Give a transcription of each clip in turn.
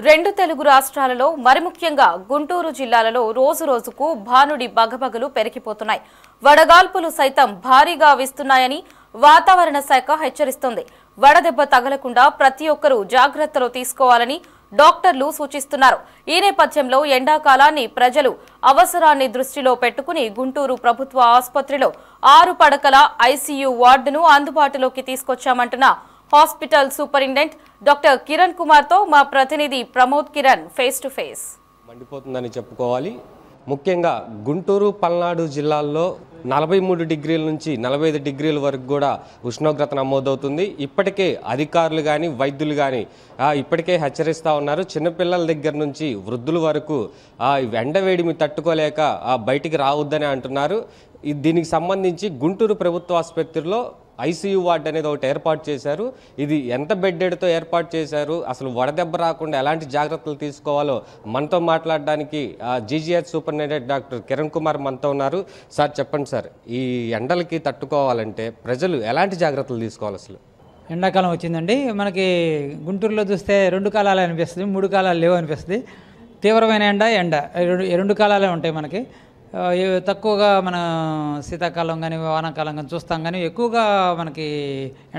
రెండు తెలుగు రాష్ట్రాలలో మరి ముఖ్యంగా గుంటూరు జిల్లాలలో రోజు రోజుకు భానుడి బగబగలు పెరిగిపోతున్నాయి. వడగాల్పులు సైతం భారీగా వీస్తున్నాయని వాతావరణ శాఖ హెచ్చరిస్తోంది. వడదెబ్బ తగలకుండా ప్రతి ఒక్కరూ జాగ్రత్తలు తీసుకోవాలని డాక్టర్లు సూచిస్తున్నారు. ఈ నేపథ్యంలో ఎండాకాలాన్ని ప్రజలు అవసరాన్ని దృష్టిలో పెట్టుకుని గుంటూరు ప్రభుత్వ ఆసుపత్రిలో 6 పడకల ఐసీయూ వార్డును అందుబాటులోకి తీసుకొచ్చామంటున్న hospital superintendent doctor Kiran Kumar తో మా ప్రతినిధి Pramod Kiran face to face. మండిపోతుందని చెప్పుకోవాలి. ముఖ్యంగా గుంటూరు పల్నాడు జిల్లాల్లో 43 డిగ్రీల నుంచి 45 డిగ్రీల వరకు కూడా ఉష్ణోగ్రత నమోదవుతుంది. ఇప్పటికే అధికారులు కానీ వైద్యులు కానీ ఇప్పటికే హెచ్చరిస్తూ ఉన్నారు. చిన్నపిల్లల దగ్గర నుంచి వృద్ధుల వరకు ఎండవేడిమి తట్టుకోలేక బయటికి రావద్దని అంటున్నారు. దీనికి సంబంధించి గుంటూరు ప్రభుత్వ ఆసుపత్రిలో ఐసీయూ వార్డ్ అనేది ఒకటి ఏర్పాటు చేశారు. ఇది ఎంత బెడ్డెడ్తో ఏర్పాటు చేశారు, అసలు వడదెబ్బ రాకుండా ఎలాంటి జాగ్రత్తలు తీసుకోవాలో మనతో మాట్లాడడానికి GGH superintendent doctor Kiran Kumar మనతో ఉన్నారు. సార్ చెప్పండి సార్, ఈ ఎండలకి తట్టుకోవాలంటే ప్రజలు ఎలాంటి జాగ్రత్తలు తీసుకోవాలి? అసలు ఎండాకాలం వచ్చిందండి, మనకి గుంటూరులో చూస్తే 2 కాలాలు అనిపిస్తుంది, 3 కాలాలు లేవు అనిపిస్తుంది. తీవ్రమైన ఎండ రెండు కాలాలే ఉంటాయి మనకి. తక్కువగా మన శీతాకాలం కానీ వానాకాలం కానీ చూస్తాం, కానీ ఎక్కువగా మనకి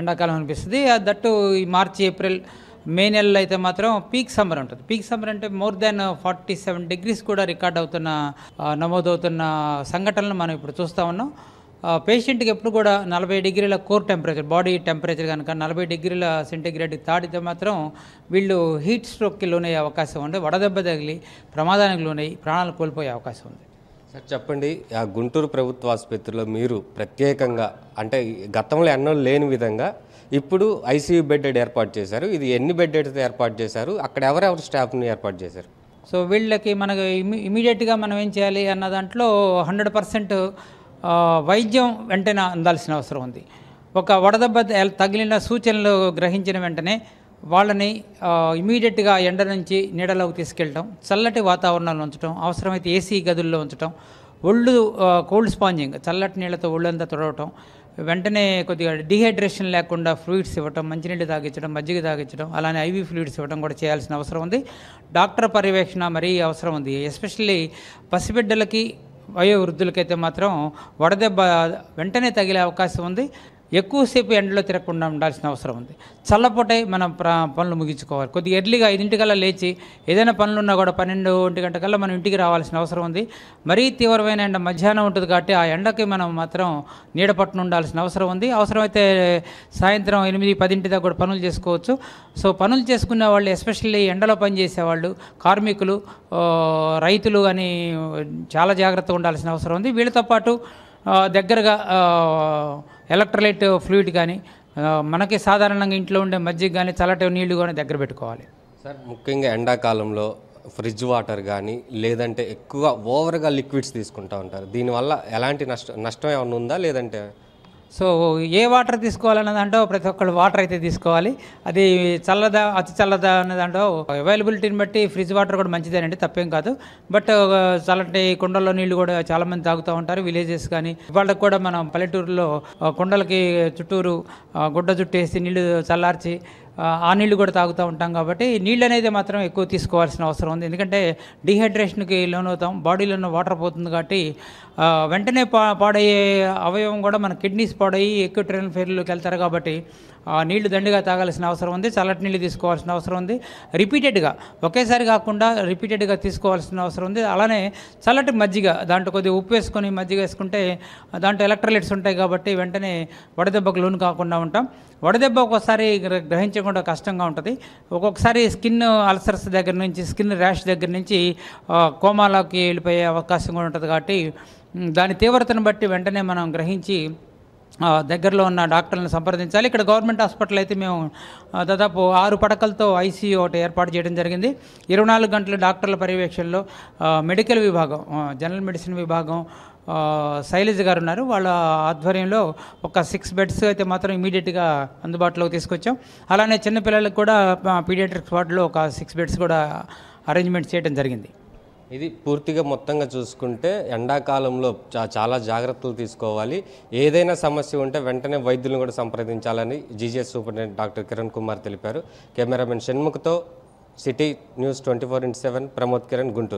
ఎండాకాలం అనిపిస్తుంది. దట్టు ఈ మార్చి ఏప్రిల్ మే నెలలో అయితే మాత్రం పీక్ సమ్మర్ ఉంటుంది. పీక్ సమ్మర్ అంటే మోర్ దాన్ 47 డిగ్రీస్ కూడా రికార్డ్ అవుతున్న నమోదవుతున్న సంఘటనలు మనం ఇప్పుడు చూస్తూ ఉన్నాం. పేషెంట్కి ఎప్పుడు కూడా 40 డిగ్రీల కోర్ టెంపరేచర్, బాడీ టెంపరేచర్ కనుక 40 డిగ్రీల సెంటీగ్రేడ్కి తాడితే మాత్రం వీళ్ళు హీట్ స్ట్రోక్కి లోనయ్యే అవకాశం ఉంది. వడదెబ్బ తగిలి ప్రమాదానికి లోనయ్యి ప్రాణాలు కోల్పోయే అవకాశం ఉంది. సార్ చెప్పండి, గుంటూరు ప్రభుత్వ ఆసుపత్రిలో మీరు ప్రత్యేకంగా అంటే గతంలో ఎన్నో లేని విధంగా ఇప్పుడు ఐసీయూ బెడ్ ఏర్పాటు చేశారు. ఇది ఎన్ని బెడ్తో ఏర్పాటు చేశారు, అక్కడ ఎవరెవరు స్టాఫ్ని ఏర్పాటు చేశారు? సో వీళ్ళకి మనకు ఇమీడియట్గా మనం ఏం చేయాలి అన్న దాంట్లో 100% వైద్యం వెంటనే అందాల్సిన అవసరం ఉంది. ఒక వడదెబ్బ తగిలిన సూచనలు గ్రహించిన వెంటనే వాళ్ళని ఇమీడియట్గా ఎండ నుంచి నీడలోకి తీసుకెళ్ళటం, చల్లటి వాతావరణంలో ఉంచడం, అవసరమైతే ఏసీ గదుల్లో ఉంచడం, ఒళ్ళు కోల్డ్ స్పాంజింగ్ చల్లటి నీళ్ళతో ఒళ్ళంతా తుడవటం, వెంటనే కొద్దిగా డిహైడ్రేషన్ లేకుండా ఫ్లూయిడ్స్ ఇవ్వటం, మంచినీళ్ళు తాగించడం, మజ్జిగ తాగించడం, అలానే ఐవీ ఫ్లూయిడ్స్ ఇవ్వడం కూడా చేయాల్సిన అవసరం ఉంది. డాక్టర్ పర్యవేక్షణ మరీ అవసరం ఉంది. ఎస్పెషల్లీ పసిబిడ్డలకి వయోవృద్ధులకైతే మాత్రం వడదెబ్బ వెంటనే తగిలే అవకాశం ఉంది. ఎక్కువసేపు ఎండలో తిరగకుండా ఉండాల్సిన అవసరం ఉంది. చల్లపూటే మనం పనులు ముగించుకోవాలి. కొద్దిగా ఎర్లీగా 5 లేచి ఏదైనా పనులు ఉన్నా కూడా 12 గంటకల్లా మనం ఇంటికి రావాల్సిన అవసరం ఉంది. మరీ తీవ్రమైన ఎండ మధ్యాహ్నం ఉంటుంది కాబట్టి ఆ ఎండకి మనం మాత్రం నీడ పట్టున ఉండాల్సిన అవసరం ఉంది. అవసరమైతే సాయంత్రం 8-10 దాకా కూడా పనులు చేసుకోవచ్చు. సో పనులు చేసుకునే వాళ్ళు, ఎస్పెషల్లీ ఎండలో పనిచేసేవాళ్ళు, కార్మికులు, రైతులు అని చాలా జాగ్రత్తగా ఉండాల్సిన అవసరం ఉంది. వీళ్ళతో పాటు దగ్గరగా ఎలక్ట్రోలైట్ ఫ్లూయిడ్ కానీ, మనకి సాధారణంగా ఇంట్లో ఉండే మజ్జిగ కానీ, చల్లటి నీళ్లు కానీ దగ్గర పెట్టుకోవాలి. సార్ ముఖ్యంగా ఎండాకాలంలో ఫ్రిడ్జ్ వాటర్ కానీ లేదంటే ఎక్కువ ఓవర్గా లిక్విడ్స్ తీసుకుంటూ ఉంటారు. దీనివల్ల ఎలాంటి నష్టం ఏమైనా ఉందా లేదంటే? సో ఏ వాటర్ తీసుకోవాలన్న దాంట్లో ప్రతి ఒక్కళ్ళు వాటర్ అయితే తీసుకోవాలి. అది చల్లదా అతి చల్లదా అన్న దాంట్లో అవైలబిలిటీని బట్టి ఫ్రిడ్జ్ వాటర్ కూడా మంచిదేనండి, తప్పేం కాదు. బట్ చల్లటి కుండల్లో నీళ్లు కూడా చాలామంది తాగుతూ ఉంటారు. విలేజెస్ కానీ వాళ్ళకి కూడా మనం పల్లెటూరులో కుండలకి చుట్టూరు గుడ్డ చుట్టేసి నీళ్లు చల్లార్చి ఆ నీళ్లు కూడా తాగుతూ ఉంటాం. కాబట్టి నీళ్ళు అనేది మాత్రం ఎక్కువ తీసుకోవాల్సిన అవసరం ఉంది. ఎందుకంటే డిహైడ్రేషన్కి లోనవుతాం, బాడీలో ఉన్న వాటర్ పోతుంది. కాబట్టి వెంటనే పాడయ్యే అవయవం కూడా మన కిడ్నీస్ పాడయ్యి ఎక్కువ ట్రైన్ ఫెయిల్యూర్లోకి వెళ్తారు. కాబట్టి నీళ్లు దండిగా తాగాల్సిన అవసరం ఉంది. చల్లటి నీళ్ళు తీసుకోవాల్సిన అవసరం ఉంది. రిపీటెడ్గా, ఒకేసారి కాకుండా రిపీటెడ్గా తీసుకోవాల్సిన అవసరం ఉంది. అలానే చల్లటి మజ్జిగ, దాంట్లో కొద్దిగా ఉప్పు వేసుకొని మజ్జిగ వేసుకుంటే దాంట్లో ఎలక్ట్రోలైట్స్ ఉంటాయి కాబట్టి వెంటనే వడదెబ్బకు లోను కాకుండా ఉంటాం. వడదెబ్బ ఒక్కోసారి గ్రహించకుండా కష్టంగా ఉంటుంది. ఒక్కొక్కసారి స్కిన్ అల్సర్స్ దగ్గర నుంచి, స్కిన్ ర్యాష్ దగ్గర నుంచి కోమాలోకి వెళ్ళిపోయే అవకాశం కూడా ఉంటుంది. కాబట్టి దాని తీవ్రతను బట్టి వెంటనే మనం గ్రహించి దగ్గరలో ఉన్న డాక్టర్లను సంప్రదించాలి. ఇక్కడ గవర్నమెంట్ హాస్పిటల్ అయితే మేము దాదాపు 6 పడకలతో ఐసీయూ ఒకటి ఏర్పాటు చేయడం జరిగింది. 24 గంటలు డాక్టర్ల పర్యవేక్షణలో మెడికల్ విభాగం, జనరల్ మెడిసిన్ విభాగం శైలజ గారు ఉన్నారు. వాళ్ళ ఆధ్వర్యంలో ఒక 6 బెడ్స్ అయితే మాత్రం ఇమీడియట్గా అందుబాటులోకి తీసుకొచ్చాం. అలానే చిన్నపిల్లలకు కూడా పీడియాట్రిక్స్ వార్డులో ఒక 6 బెడ్స్ కూడా అరేంజ్మెంట్ చేయడం జరిగింది. ఇది పూర్తిగా మొత్తంగా చూసుకుంటే ఎండాకాలంలో చాలా జాగ్రత్తలు తీసుకోవాలి. ఏదైనా సమస్య ఉంటే వెంటనే వైద్యులను కూడా సంప్రదించాలని GGH superintendent doctor Kiran Kumar తెలిపారు. కెమెరామెన్ షణ్ముఖ్తో సిటీ న్యూస్ 24/7 ప్రమోద్ కిరణ్, గుంటూరు.